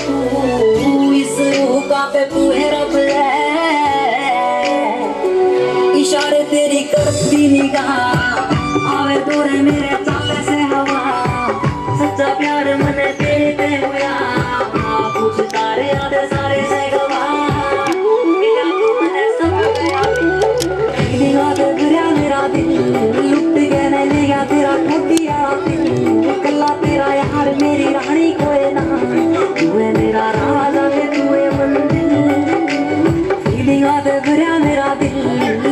तू इस हुक्का पे तू है रब इशारे तेरी करती निगाह आवे दूर मेरे चाले से हवा सच्चा प्यार मने देते हुआ कुछ तारे आधे सारे से गवा मेरा तू मने सब निगाह दे गुरिया मेरा दिल लुट के न लिया तेरा ठगिया दिल कल्ला तेरा यार मेरी रानी कोई ना तू है मेरा राजा के तू है मंदिर निगाह दे गुरिया मेरा दिल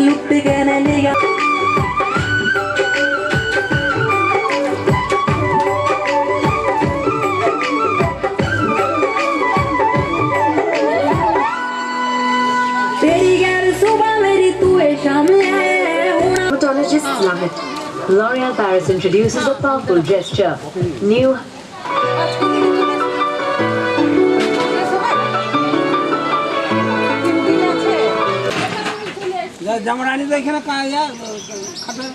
लुट के न लिया Photologists love it. L'Oreal Paris introduces a powerful gesture. New জামরানি তো এখানে কায়া খাবে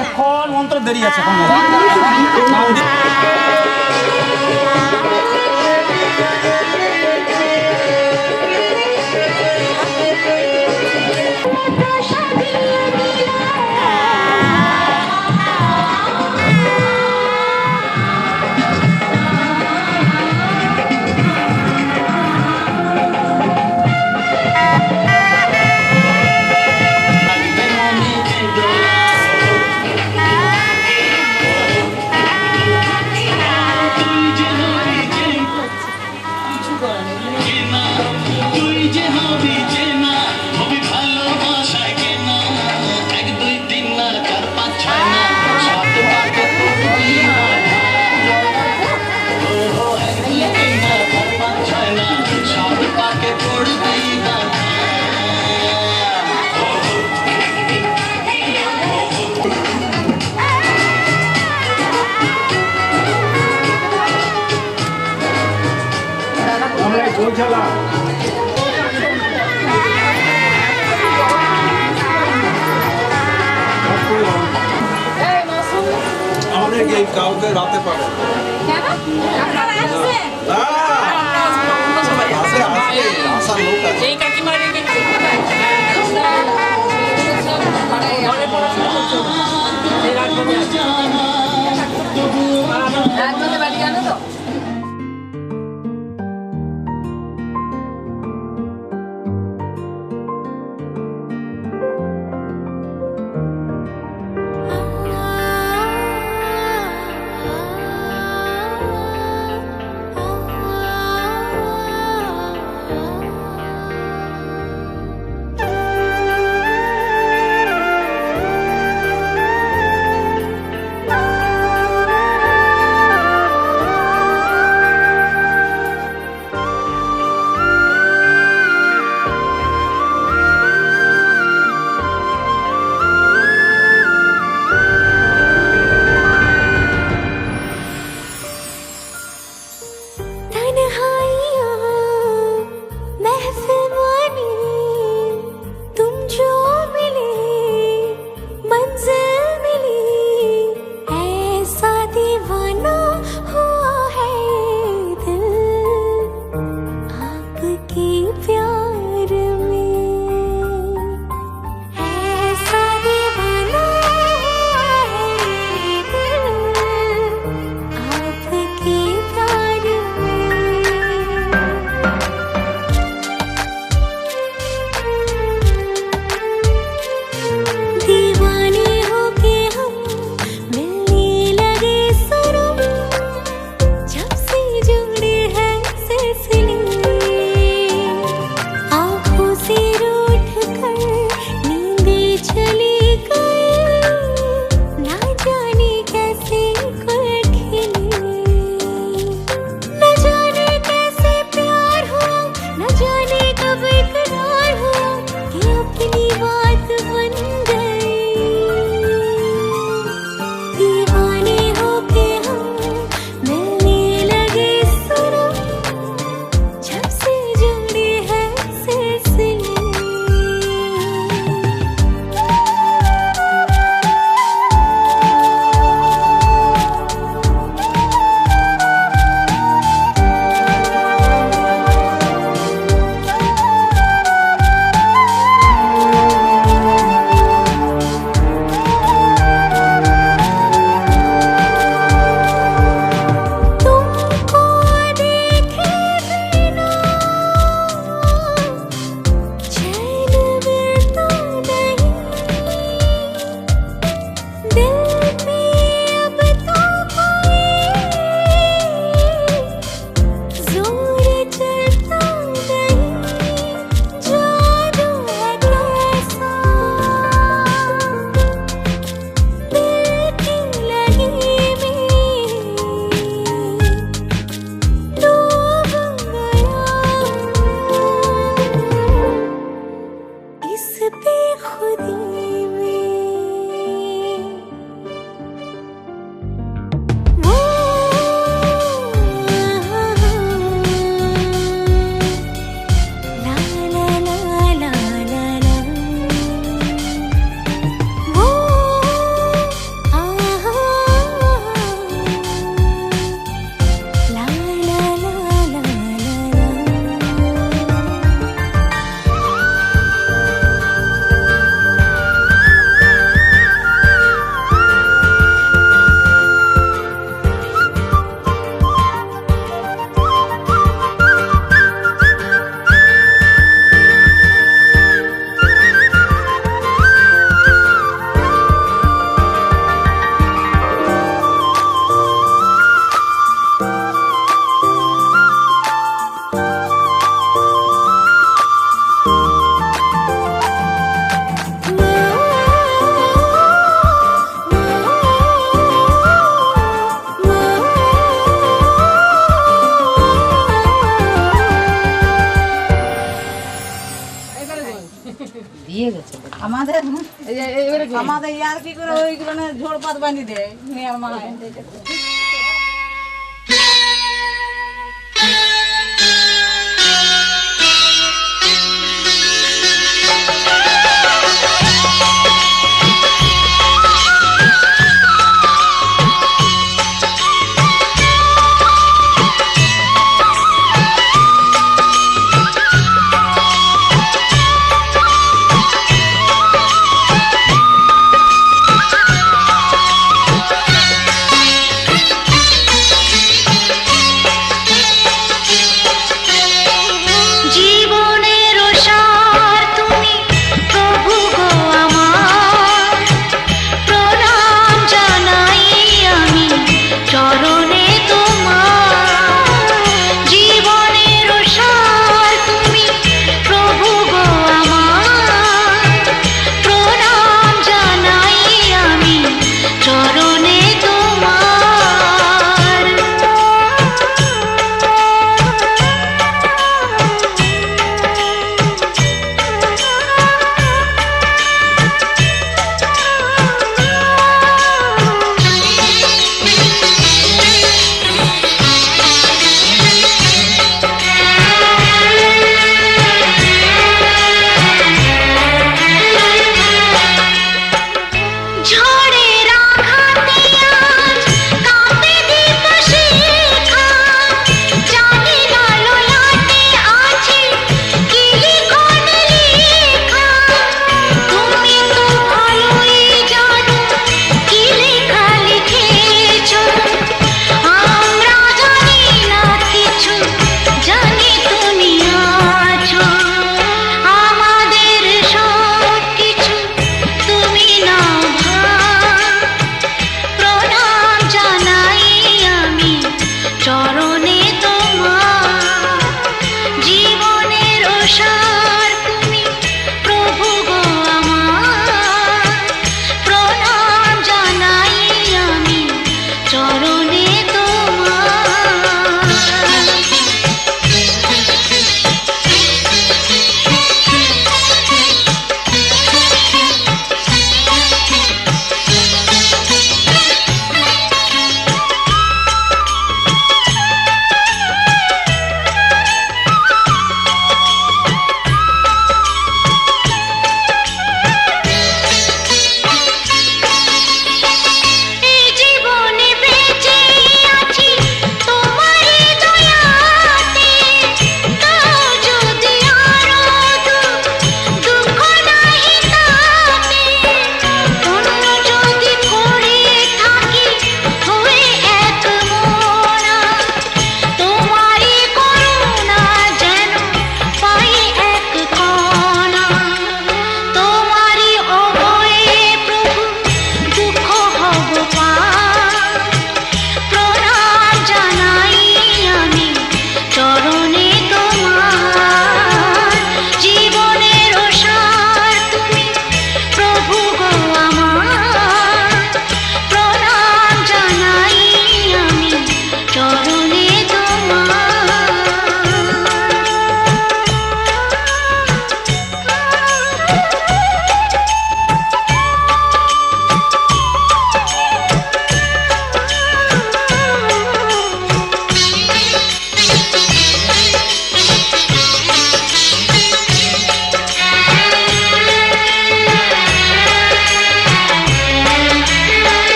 এখন মন্ত্র দেরি আছে আমাদেরকে এই কাউকে রাতে পাবে আসার লোক আছে এই কাকিমার বাড়ি জানো তো আমাদের ইয়ার কি করে ওইগুলো না ঝোড়পাত বানিয়ে দেয় মেয়ের মায়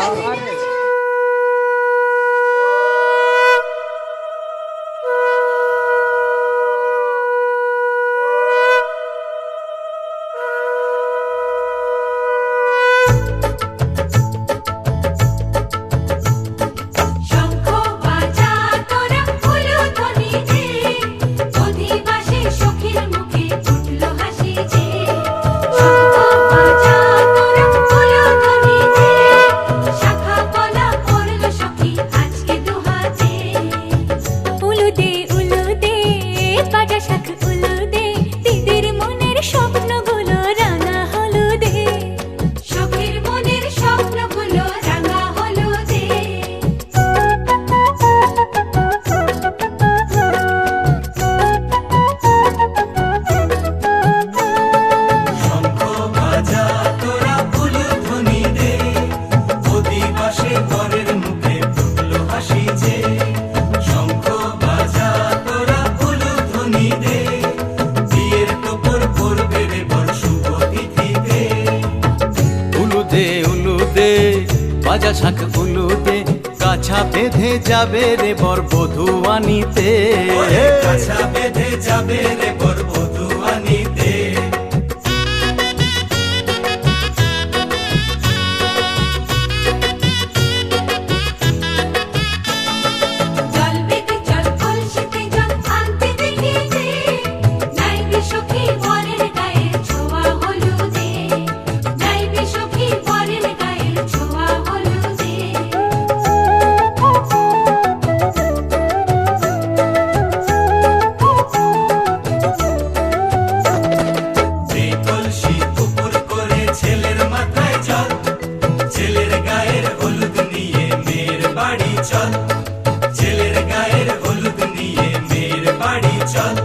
শঙ্খ বাজা তোরা উলুধ্বনি দে, অধিবাসী সখীর মুখে ফুটলো হাসি যে। শঙ্খ বাজা তোরা উলুধ্বনি দে, শাখা পলা পড়লো সখী আজকে দুহাতে। উলুদে উলুদে বাজা শাখ উলুদে, দিদির মনের স্বপ্নগুলো রাঙা হলুদে। সখীর মনের স্বপ্নগুলো রাঙা হলুদে। শঙ্খ বাজা তোরা উলুধ্বনি দে, অধিবাসে ঘরের মুখে ফুটলো হাসি যে। শঙ্খ বাজা তোরা উলুধ্বনি দে, বিয়ের টোপর পড়বে রে বর শুভ তিথিতে। উলুদে উলুদে বাজা শাখ উলুদে, কাছা বেঁধে যাবে রে বর বধূ আনিতে। ওরে কাছা বেঁধে যাবে রে বর বধূ আনিতে। জল বেগে জল কলসিতে জল আনতে দেখি যে, নাইবে সখী বরের গায়ের ছোঁয়া হলুদে। নাইবে সখী বরের গায়ের ছোঁয়া হলুদে। যে কলসি উপর করে ছেলের মাথায় জল, ছেলের গায়ের হলুদ নিয়ে মেয়ের বাড়ি চল। ছেলের গায়ের হলুদ নিয়ে মেয়ের বাড়ি চল।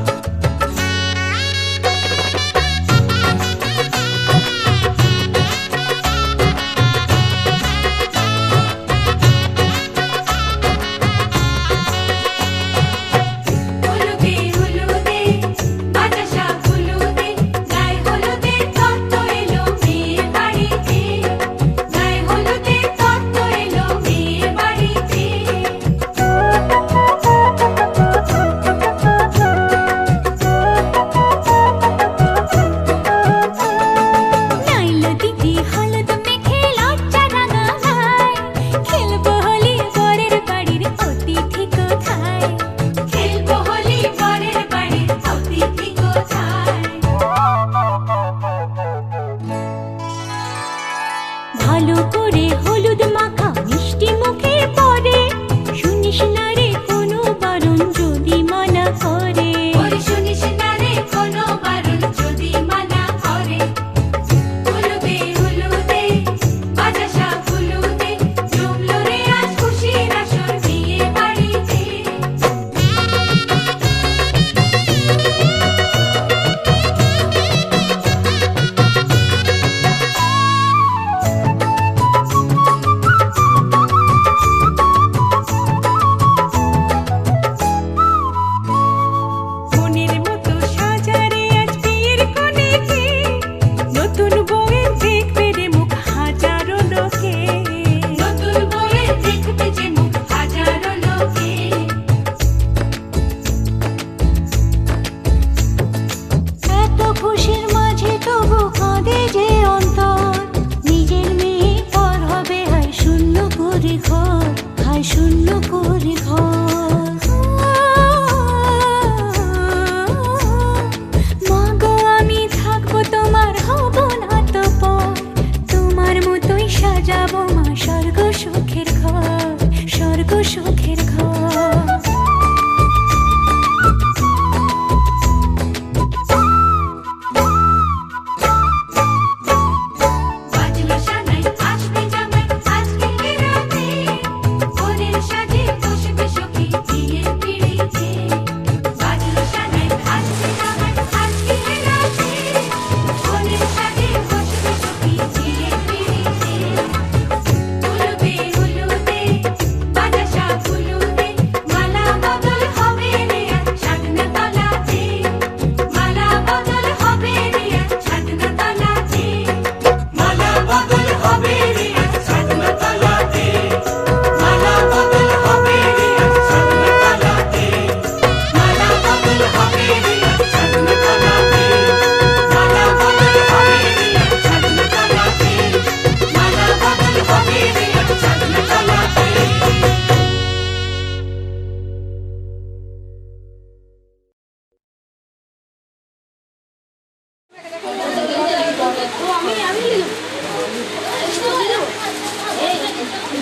হলুদে হলুদে বাজা শাখ হলুদে, গায়ে হলুদে তত্ত্ব এলো মেয়ের বাড়িতে। গায়ে হলুদে তত্ত্ব এলো মেয়ের বাড়িতে।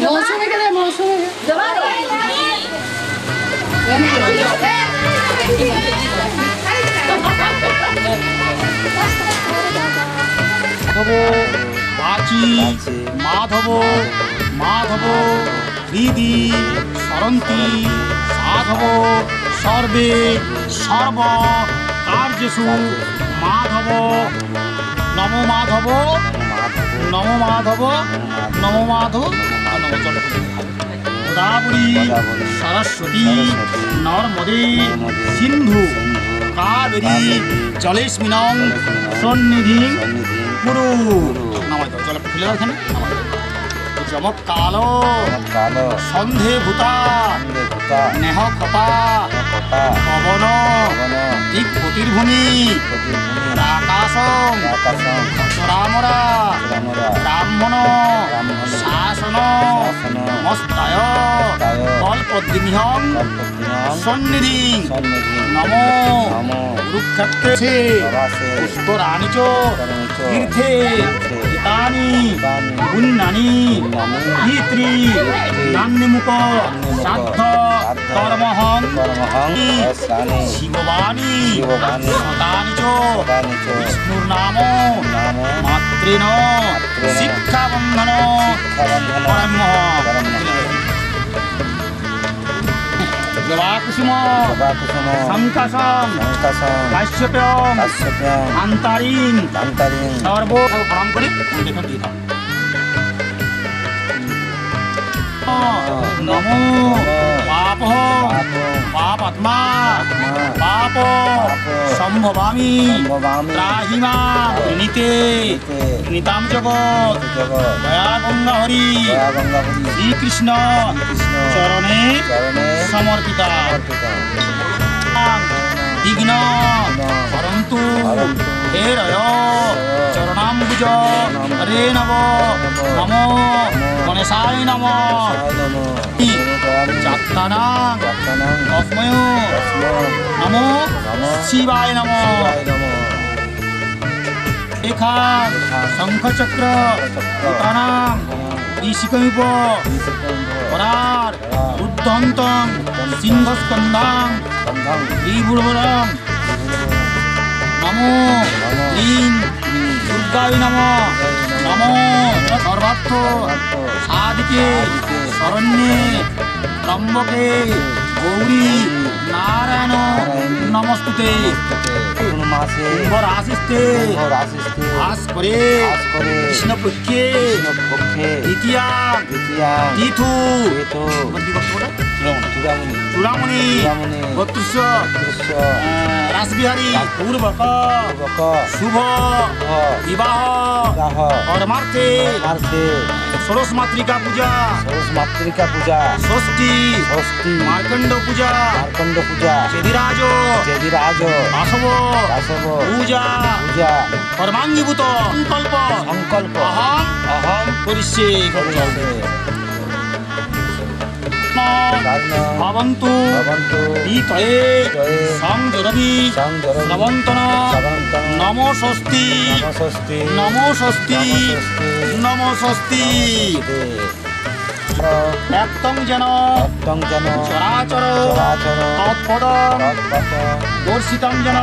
মৌসুমীকে দে, মৌসুমীকে। মাধব বাচি মাধব মাধব হৃদি সরন্তি সাধব সর্বে সর্ব কার্যসু মাধব নম মাধব নম মাধব নম মাধব গোদাবরী সরস্বতী নর্মদে সিন্ধু কাবেরী জলেস্মিনং সন্নিধি কুরু নামাই দাও জল খুলে দাও এখানে চমক কালো সন্ধে ভূতা নেহ কপা পবন ঠিক প্রতির্ভূমি আকাশ চরামরা ব্রাহ্মণ শাসন মস্তায় কল্পদ্রিহং সন্নিধি নমো কুরুক্ষেত্রে পুষ্করাণি চ তীর্থে হিতানি পুণ্যানি পিতৃ নান্যমুখ শ্রাদ্ধ কর্মহং শিববাণী সদানি চ বিষ্ণুর্নাম মাতৃণ শিক্ষাবন্ধন পরম জবাকুসুম শঙ্কাশং কাশ্যপ্যং আন্তারিং সর্ব প্রণাম করে দেখুন দিয়ে দাও নমো পাপ পাপাত্মা পাপ সম্ভবামি ত্রাহিমা নিতে নিতাম জগৎ দয়া গঙ্গা হরি শ্রীকৃষ্ণ চরণে সমর্পিতা বিঘ্ন হরন্তু হে রয় চরণাম্বুজ হরে নব নমো গণেশায় নম যাত্রানাং তস্মৈ নমো শিবায় নম এখান শঙ্খচক্র ভূতানাং ঋষিকৈব পরার রুদ্ধন্তং সিংহস্কন্ধাং ত্রিভুবনং নমো লীং দুর্গায় নম নমো সর্বার্থ সাধিকে শরণ্যে ত্রম্বকে গৌরী নারায়ণ নমস্তুতে রাশিস্তে ভাস করে কৃষ্ণপক্ষে দ্বিতীয়া তিথু চূড়ামণি বত্রিশ রাসবিহারী পূর্বক শুভ বিবাহ কর্মার্থে ষোড়শ মাতৃকা পূজা ষষ্ঠী মার্কণ্ড পূজা চেদিরাজ বাসব পূজা কর্মাঙ্গীভূত সংকল্প অহম করিষ্যে ভবন্তু বিতয়ে সংজরবি নবন্তন নমো স্বস্তি নমো স্বস্তি নমো স্বস্তি একতং যেন চরাচর তৎপদ দর্শিতং যেন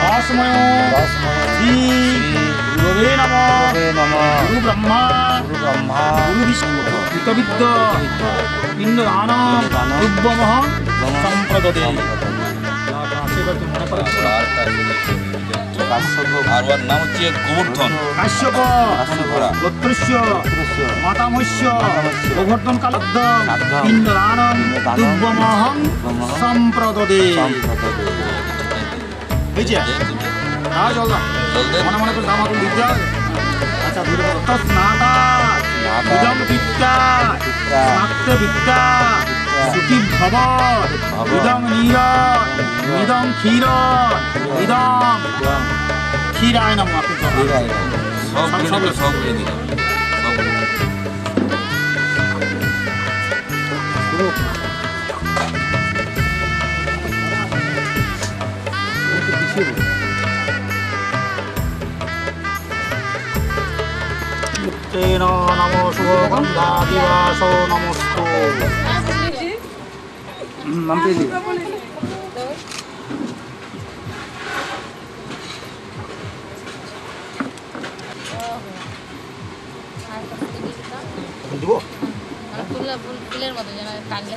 অসময় শ্রী গুরবে নমঃ গুরু ব্রহ্মা গুরু বিষ্ণু কৃতবিদ্য পিণ্ডদানম দুর্বমহ সম্প্রদদে আর ওর নাম হচ্ছে গোবর্ধন কাশ্যপ গোত্রস্য মাতামস্য গোবর্ধন কালদ্দ পিণ্ডদানম দুর্বমহং সম্প্রদদে হয়েছে হ্যাঁ জল মনে মনে করে দাম হাতুন দিতে হবে আচ্ছা তৎস্নাতা ইদং বিদ্যা স্নাত্য বিদ্যা সুখী ভব ইদং নীর ইদং ক্ষীর ইদং ক্ষীরায় নমঃ সব বলে দিলাম তেন নমো গন্ধাদিবাস নমস্ত নাম পেয়েছি ফুলের মতো যেন টানলে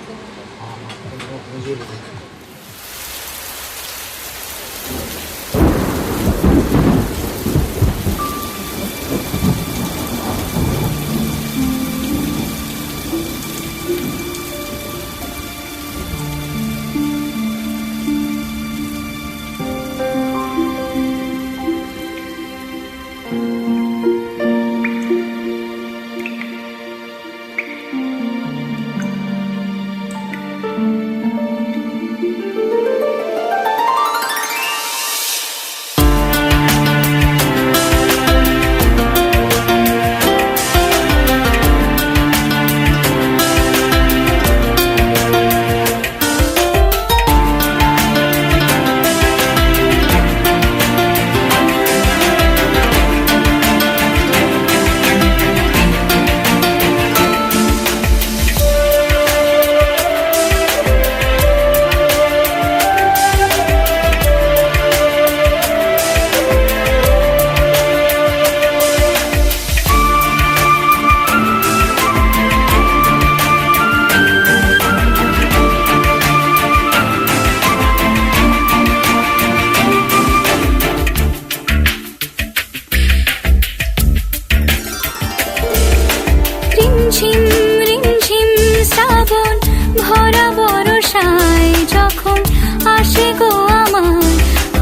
রিমঝিম রিমঝিম শ্রাবণ ভরা বরষায় যখন আসে গো আমার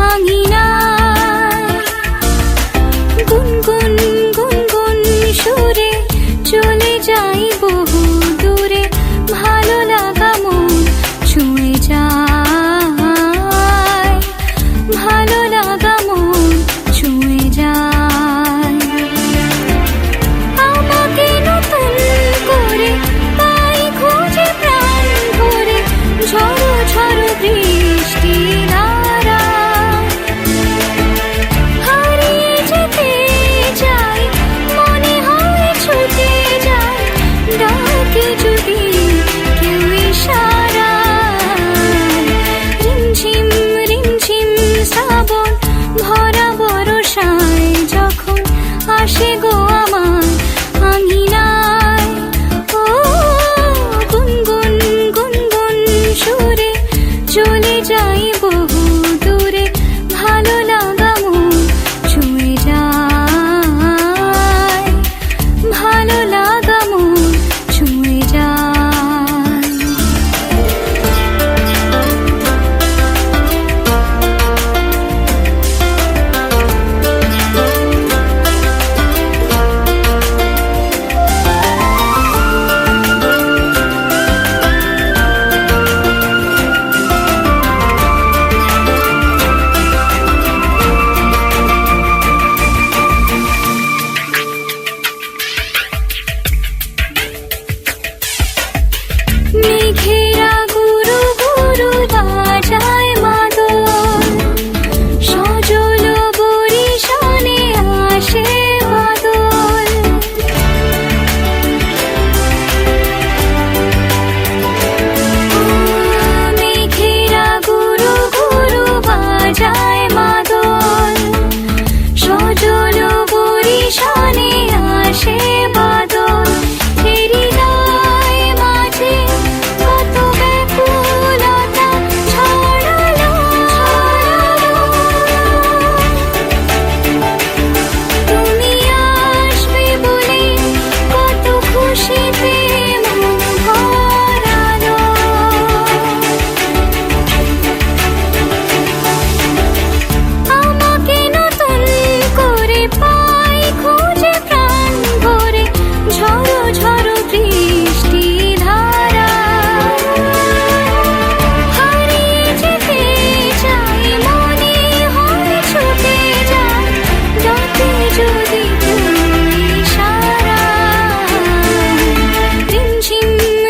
আঙিনায় গুনগুন গুনগুন সুরে চলে যাই বহু দূরে ভালো লাগা মন ছুঁয়ে যায় ভালো লাগা মন ছুঁয়ে যায় আমাকে নতুন করে পাই খুঁজে প্রাণ ভরে ঝড়ো ঝড়ো বৃষ্টি ধারা হারিয়ে যেতে চাই মনে হয় ছুটে যায় ডাকে যদি কেউ ইশারা রিমঝিম রিমঝিম শ্রাবণ ভরা বরষায় যখন আসে গো আমার আঙিনায় ও গুনগুন গুনগুন সুরে চলে যাই বহু দূরে ভালো লাগা মন ছুঁয়ে যায় ভালো লাগা মন ছুঁয়ে যায় মেঘেরা গুরু গুরু বাজায় মাদল সজল বরিশানে আসে বাদল মেঘেরা গুরু গুরু বাজায় মাদল সজল বরিশানে আসে বাদল হৃদয় মাঝে কত ব্যাকুলতা ছড়ালো তুমি আসবে বলে কত খুশিতে মন ভরালো আমাকে নতুন করে পাই খুঁজে প্রাণ ভরে ঝড়ো ঝড়ো বৃষ্টি ধারা হারিয়ে যেতে চাই মনে হয় ছুটে যায় ডাকে যদি তুই ইশারা রিমঝিম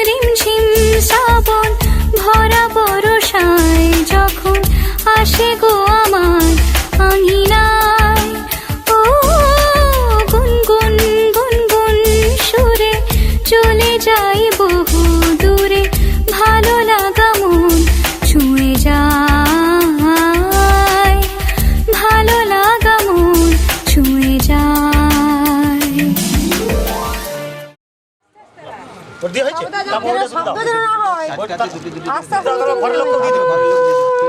রিমঝিম শ্রাবণ ভরা বরষায় যখন আসে গো আমার আঙিনায় ও গুনগুন গুনগুন সুরে যাই বহু দূরে ভালো লাগা মন ছুঁয়ে যায় ভালো লাগা মন ছুঁয়ে যায়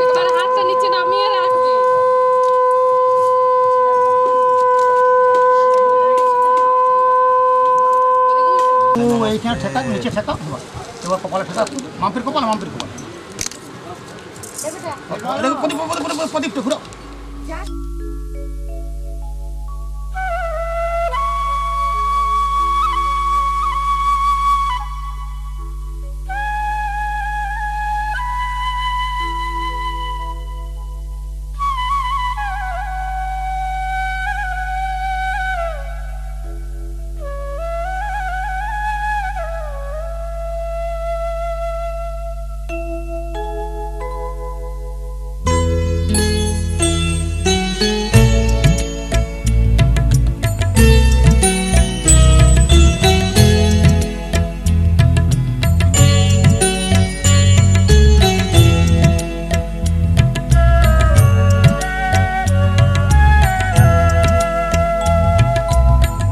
এবার হাতটা নিচে নামিয়ে রাখবি। এইখানে ঠেকা নিচে ঠেকা এবার কপালে ঠেকা মাম্পির কপাল প্রদীপটা ঘুরো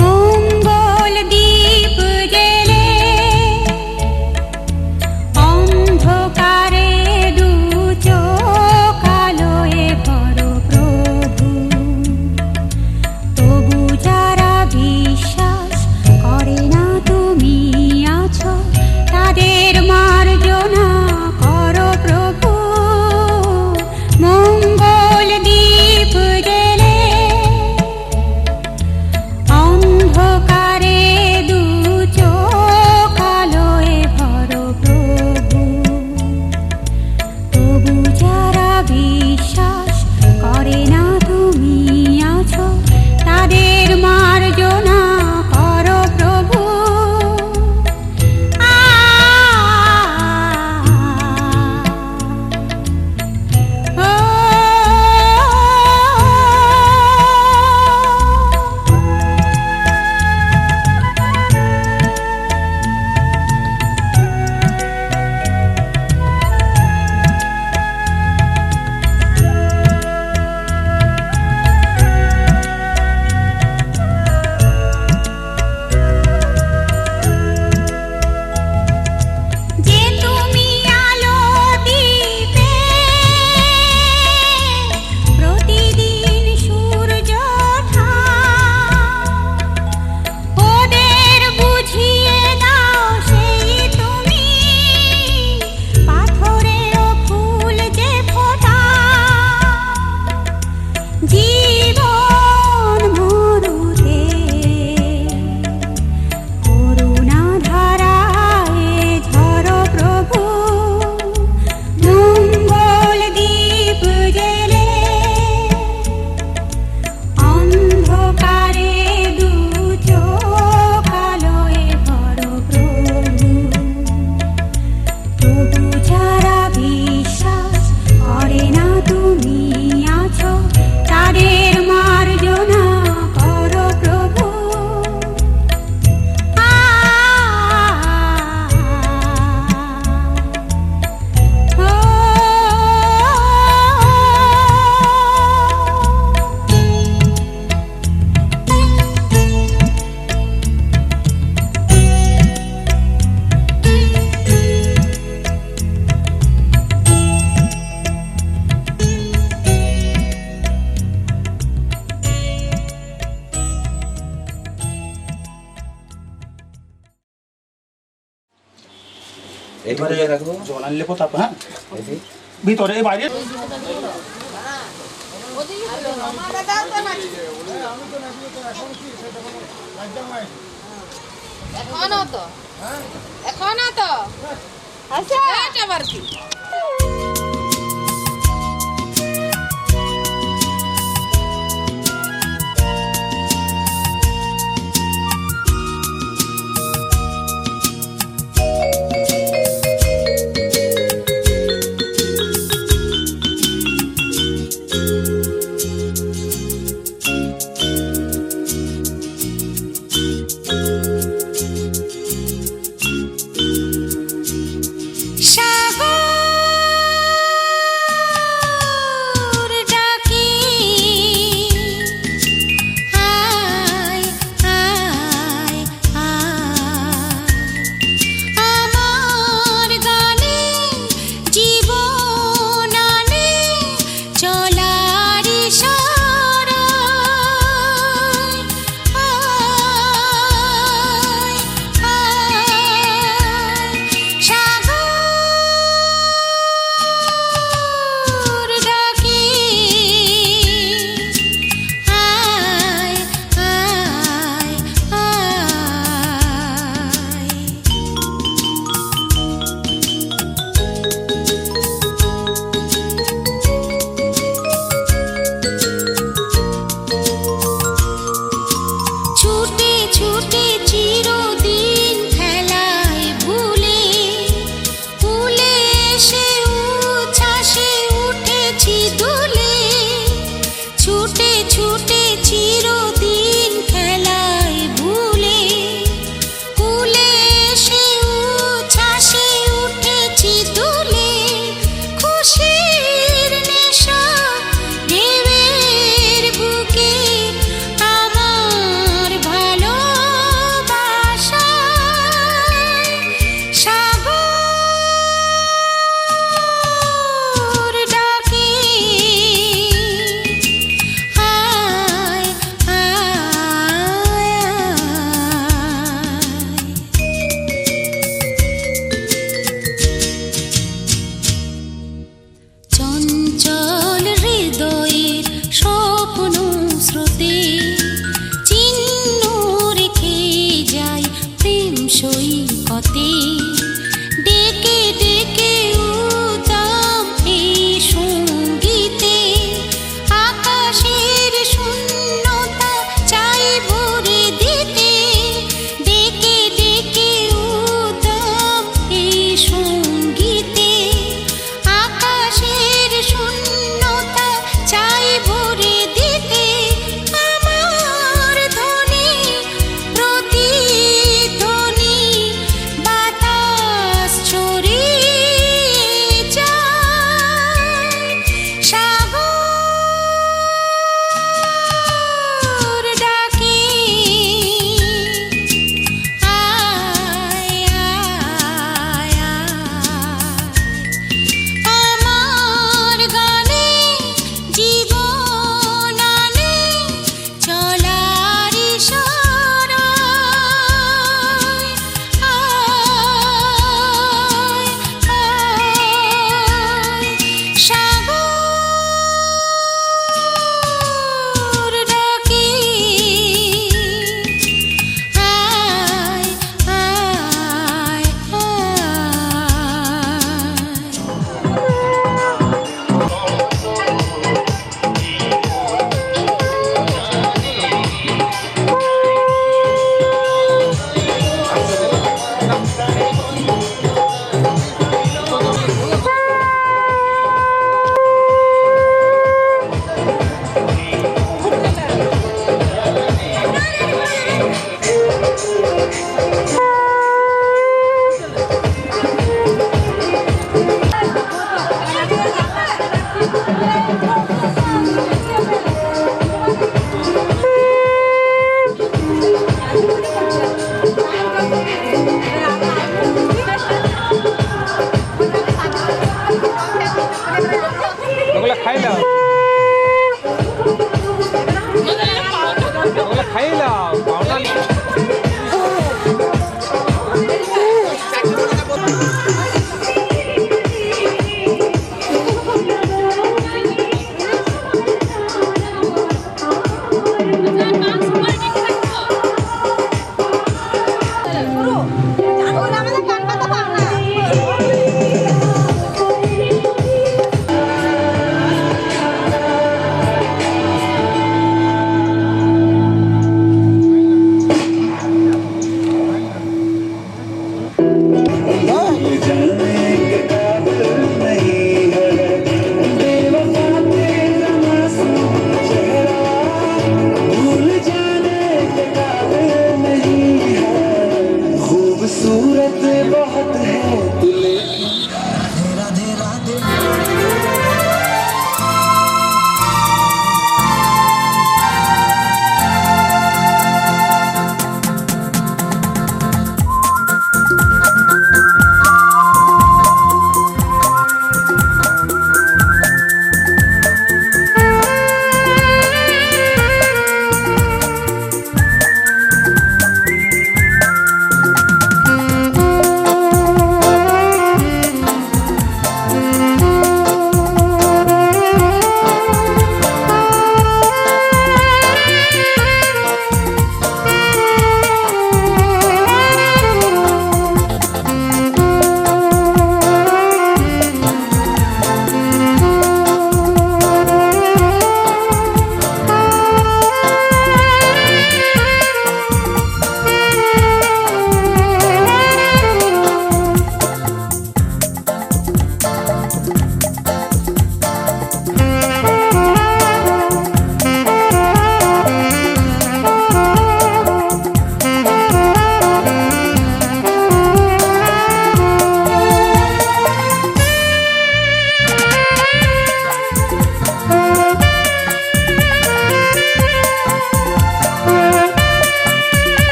মঙ্গল দীপ জেলে অন্ধকারে দু চোখ আলোয় ভরো প্রভু তবু যারা বিশ্বাস করে না তুমি আছো তাদের মার্জনা করো প্রভু মঙ্গল দীপ জেলে অন্ধকারে দু চোখ আলোয় ভরো প্রভু তবু যারা বিশ্বাস করে না তুমি আছো তাদের মার্জনা করো প্রভু যে তুমি আলো দিবে প্রতিদিন সূর্য ওঠা ওদের বুঝিয়ে দাও সেই তুমি পাথরেও ফুল যে ফোটা জীবন মরুতে করুণা ধারায় ঝরো প্রভু মঙ্গল দীপ জেলে অন্ধকারে দু চোখ আলোয় ভরো প্রভু তবু যারা বিশ্বাস করে না তুমি আছো তাদের মার্জনা করো প্রভু জল আনলে কোথাও হ্যাঁ ভিতরে বাইরে এখনো তো আচ্ছা আবার কি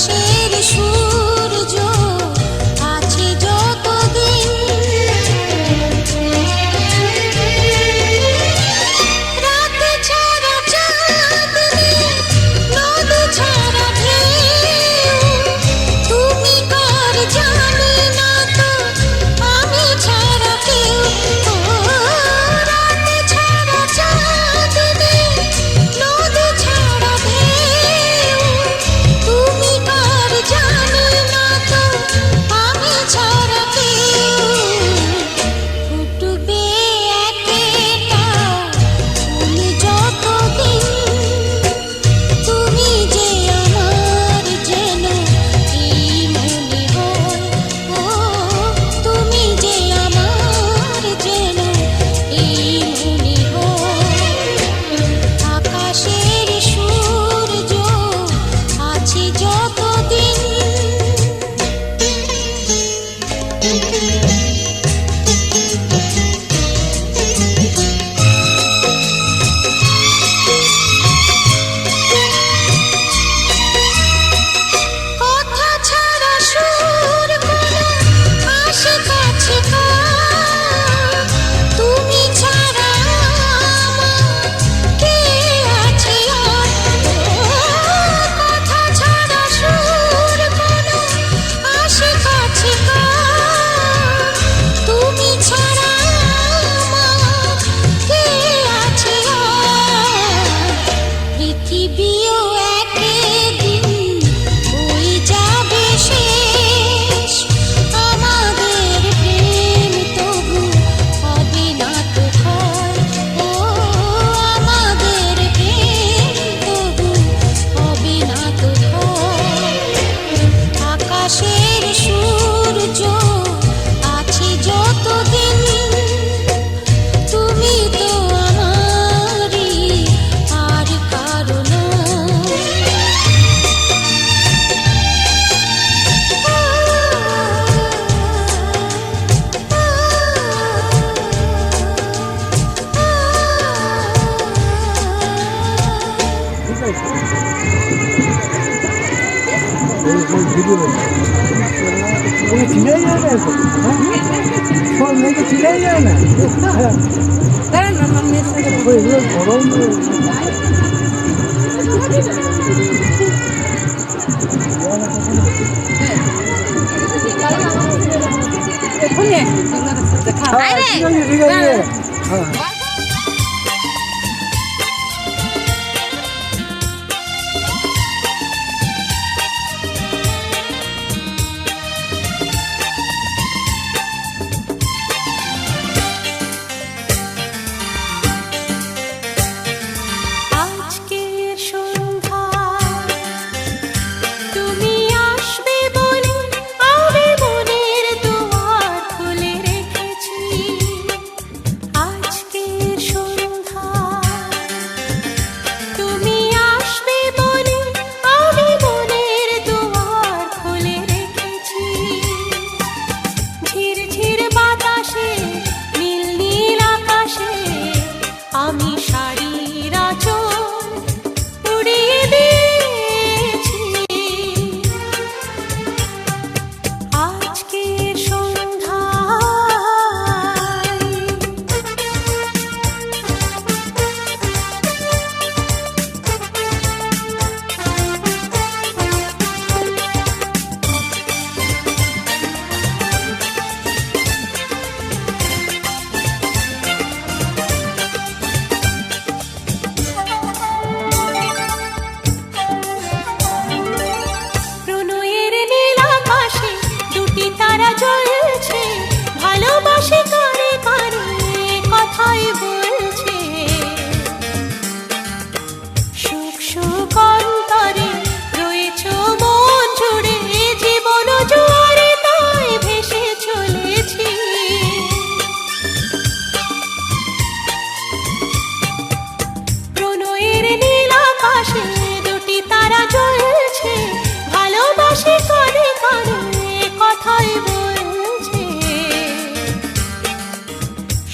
আকাশের সূর্য আছে যতদিন, রাত ছাড়া চাঁদ নেই, নদ ছাড়া ঢেউ, তুমি কার জানি না তো আমি ছাড়া কেউ। ও রাত ছাড়া চাঁদ নেই, নদ ছাড়া ঢেউ, তুমি কার জানি না তো আমি ছাড়া কেউ। ফুটবে একটা ফুল যতদিন, তুমি যে আমার যেন এই মনে হয়। ও তুমি যে আমার যেন এই মনে হয়। আকাশের সূর্য আছে যতদিন। কথা ছাড়া সুর কোনো আসে কাছে কার, তুমি ছাড়া আমার কে আছে আর। কথা ছাড়া সুর কোনো আসে কাছে কার, তুমি ছাড়া আমার কে আছে আর। পৃথিবীও একদিন হয়ে যাবে শেষ, আমাদের প্রেম তবু হবে না তো ক্ষয়। ও আমাদের প্রেম তবু হবে না তো ক্ষয়। আকাশের সূর্য আছে যতদিন, তুমি তো আমারই আর কারো নয়। ছিঁড়ে যায় না এখন, সব মেয়েকে ছিঁড়ে যায় না। এগুলো গরম ঠিক আছে। হ্যাঁ আজকের সন্ধ্যা তুমি আসবে বলে আমি মনের দুয়ার খুলে রেখেছি। আজকের সন্ধ্যা তুমি আসবে বলে আমি মনের দুয়ার খুলে রেখেছি। ঝিরঝির বাতাসে নীল নীল আকাশে আমি শাড়ির আঁচল উড়িয়ে দিয়েছি। আজকের সন্ধ্যায় প্রণয়ের নীল আকাশে দুটি তারা জ্বলছে, ভালোবাসে কারে কারে কথাই বলছে। সুখ সুখ অন্তরে রয়েছ মন জুড়ে, জীবন জোয়ারে তাই ভেসে চলেছি। প্রণয়ের নীল আকাশে দুটি তারা জ্বলছে, ভালোবাসে কারে কারে কথাই বলছে।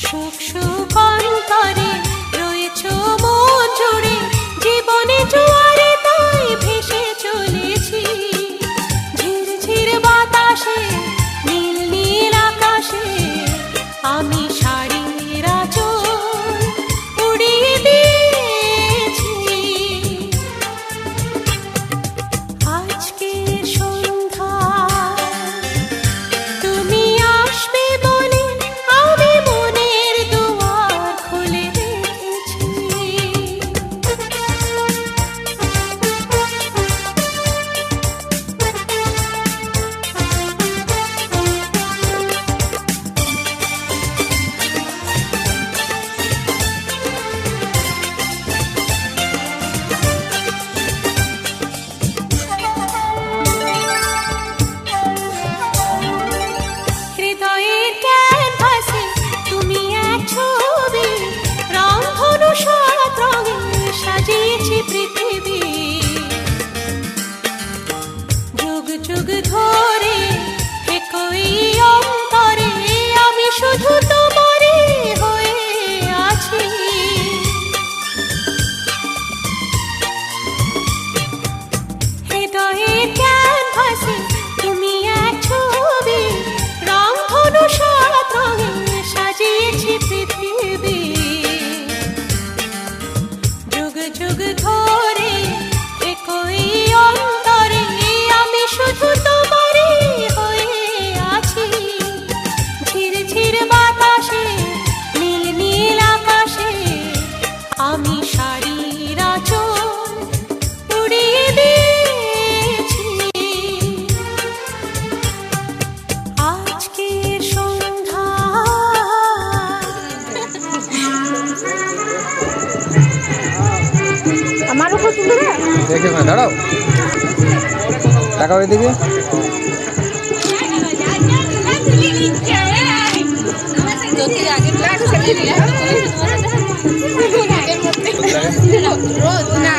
সুখ সুখ অন্তরে যুগ ধরে একই অন্তরে আমি শুধু তোমারই হয়ে আছি হৃদয়ে ক্যানভাসে তুমি এক ছবি রং ধনু সাত রঙে সাজিয়েছি পৃথিবী যুগ যুগ ধরে একই অন্তরে আমি শুধু তোমারই হয়ে আছি ঝির ঝির বাতাসে নীল নীল আকাশে আমি শাড়ির আঁচল উড়িয়ে দিয়েছি আজকের সন্ধ্যা আমার উপর তুলে দেখে না দাঁড়াও টাকা ওইদিকে রোজ না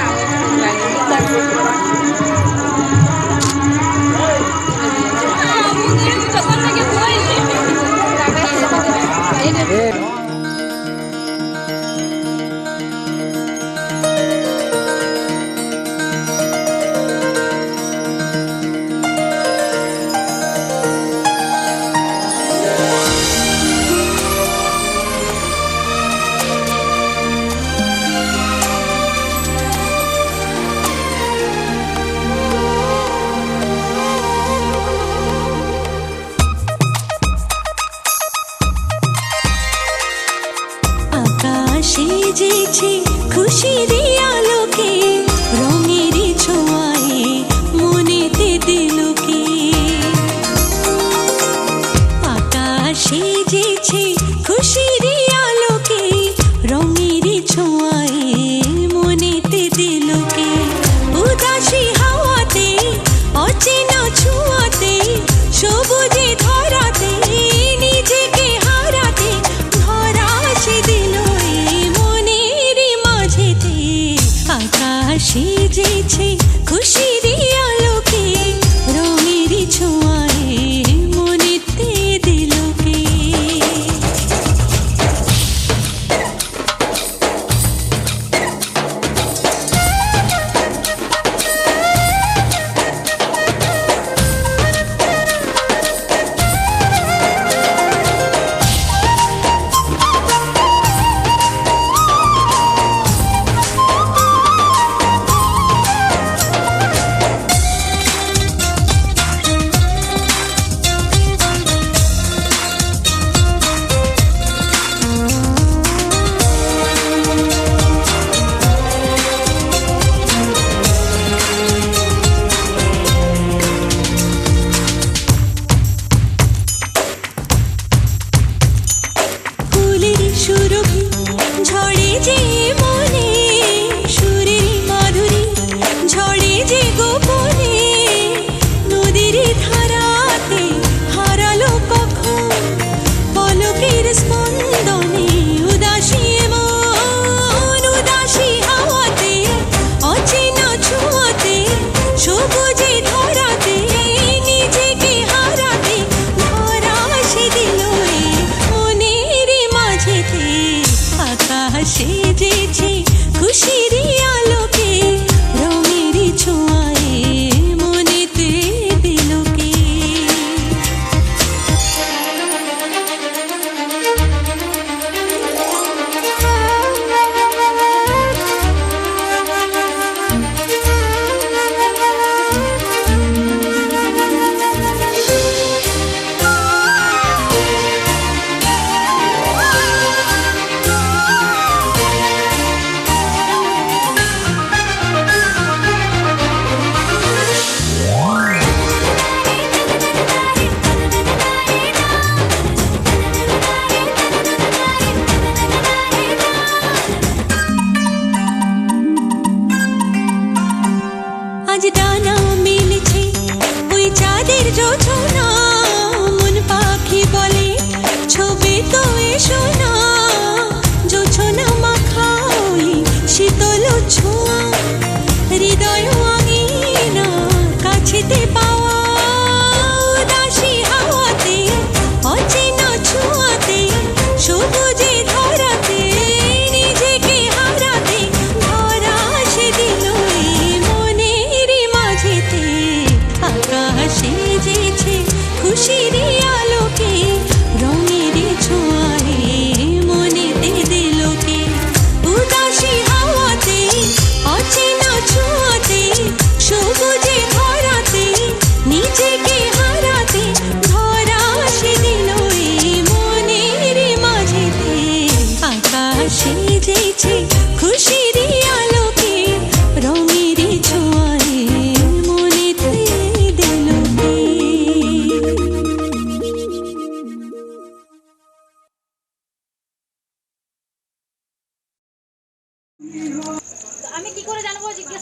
খুশি রে